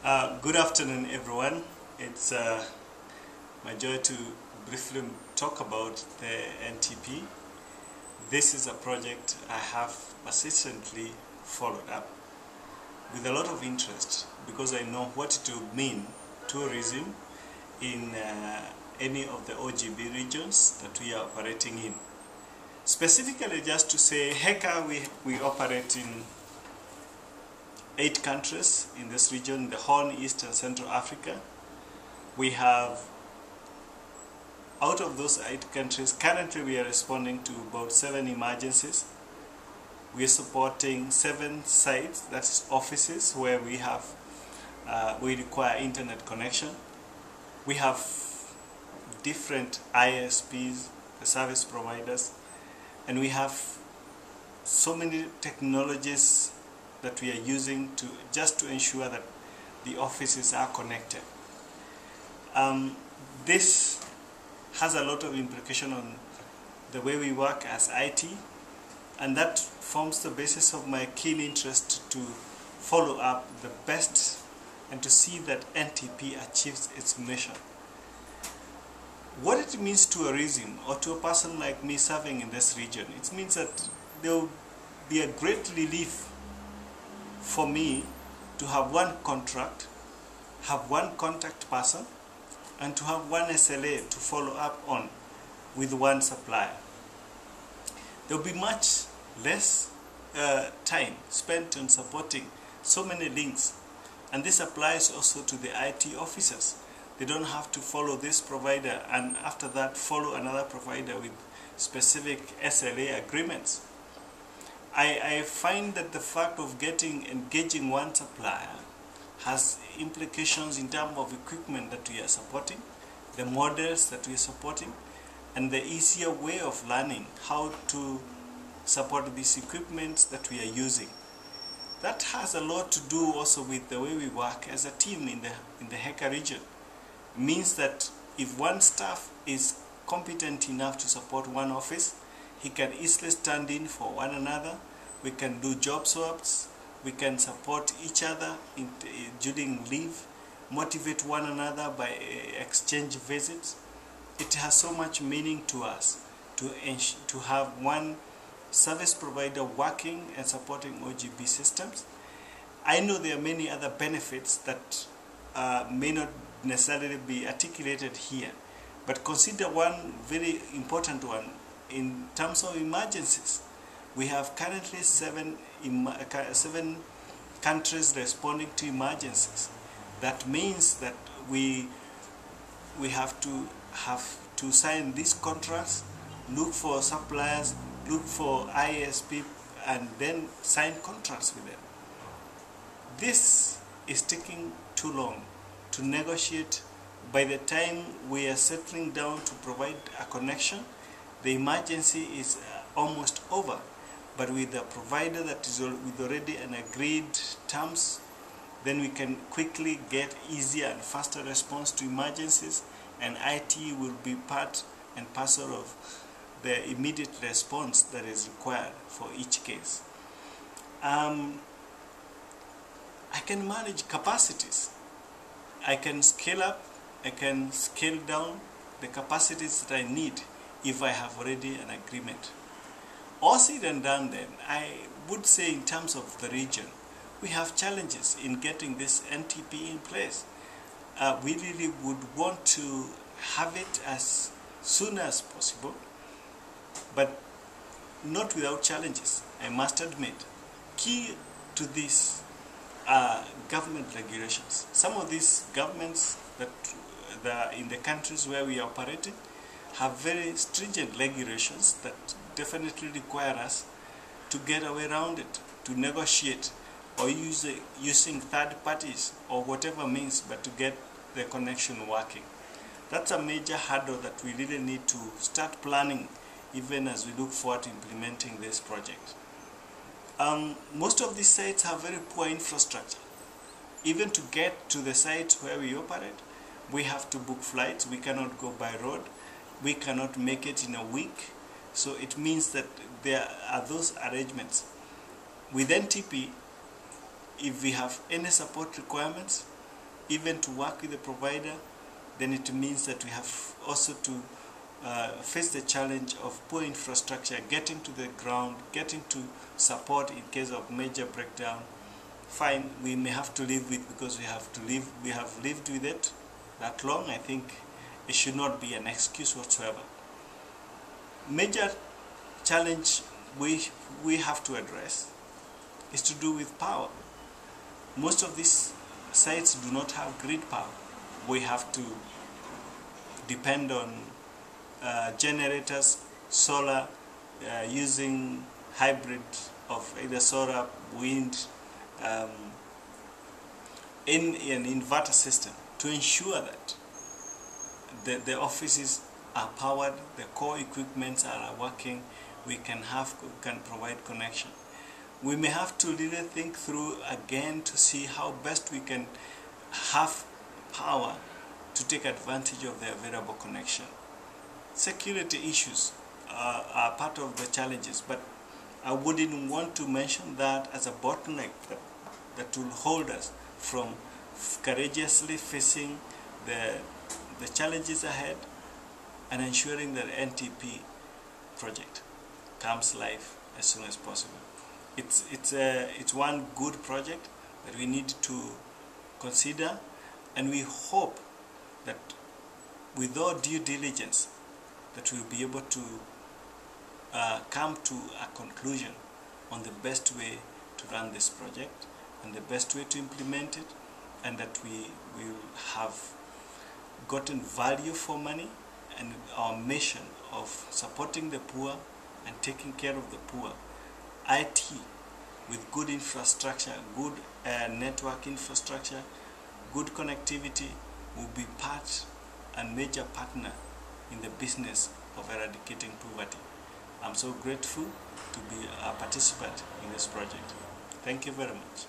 Good afternoon, everyone. It's my joy to briefly talk about the NTP. This is a project I have persistently followed up with a lot of interest because I know what it will mean tourism in any of the OGB regions that we are operating in. Specifically, just to say, HECA, we operate in 8 countries in this region, the Horn, East and Central Africa. We have, out of those 8 countries, currently we are responding to about 7 emergencies. We are supporting 7 sites, that's offices, where we have, we require internet connection. We have different ISPs, the service providers, and we have so many technologies that we are using to just to ensure that the offices are connected. This has a lot of implication on the way we work as IT, and that forms the basis of my keen interest to follow up the best and to see that NTP achieves its mission. What it means to a RISM or to a person like me serving in this region, it means that there will be a great relief for me to have one contract, have one contact person, and to have one SLA to follow up on with one supplier. There will be much less time spent on supporting so many links, and this applies also to the IT officers. They don't have to follow this provider and after that follow another provider with specific SLA agreements. I find that the fact of engaging one supplier has implications in terms of equipment that we are supporting, the models that we are supporting, and the easier way of learning how to support these equipments that we are using. That has a lot to do also with the way we work as a team in the HECA region. It means that if one staff is competent enough to support one office, he can easily stand in for one another. We can do job swaps. We can support each other during leave, motivate one another by exchange visits. It has so much meaning to us to have one service provider working and supporting OGB systems. I know there are many other benefits that may not necessarily be articulated here, but consider one very important one. In terms of emergencies, we have currently 7 countries responding to emergencies. That means that we have to sign these contracts, look for suppliers, look for ISP, and then sign contracts with them. This is taking too long to negotiate. By the time we are settling down to provide a connection, the emergency is almost over. But with a provider that is with already an agreed terms, then we can quickly get easier and faster response to emergencies, and IT will be part and parcel of the immediate response that is required for each case. I can manage capacities. I can scale up, I can scale down the capacities that I need if I have already an agreement. All said and done then, I would say in terms of the region, we have challenges in getting this NTP in place. We really would want to have it as soon as possible, but not without challenges, I must admit. Key to this are government regulations. Some of these governments that are in the countries where we are operating have very stringent regulations that definitely require us to get our way around it, to negotiate or using third parties or whatever means, but to get the connection working. That's a major hurdle that we really need to start planning even as we look forward to implementing this project. Most of these sites have very poor infrastructure. Even to get to the site where we operate, we have to book flights. We cannot go by road. We cannot make it in a week. So it means that there are those arrangements. With NTP, if we have any support requirements, even to work with the provider, then it means that we have also to face the challenge of poor infrastructure, getting to the ground, getting to support in case of major breakdown. Fine, we may have to live with, because we have lived with it that long. I think it should not be an excuse whatsoever. Major challenge we have to address is to do with power. Most of these sites do not have grid power. We have to depend on generators, solar, using hybrid of either solar, wind, in an inverter system to ensure that the offices are powered, the core equipments are working, we can provide connection. We may have to really think through again to see how best we can have power to take advantage of the available connection. Security issues are part of the challenges, but I wouldn't want to mention that as a bottleneck that will hold us from courageously facing the challenges ahead and ensuring that NTP project comes live as soon as possible. It's one good project that we need to consider, and we hope that with our due diligence that we'll be able to come to a conclusion on the best way to run this project and the best way to implement it, and that we will have gotten value for money, and our mission of supporting the poor and taking care of the poor, IT with good infrastructure, good network infrastructure, good connectivity, will be part and major partner in the business of eradicating poverty. I'm so grateful to be a participant in this project. Thank you very much.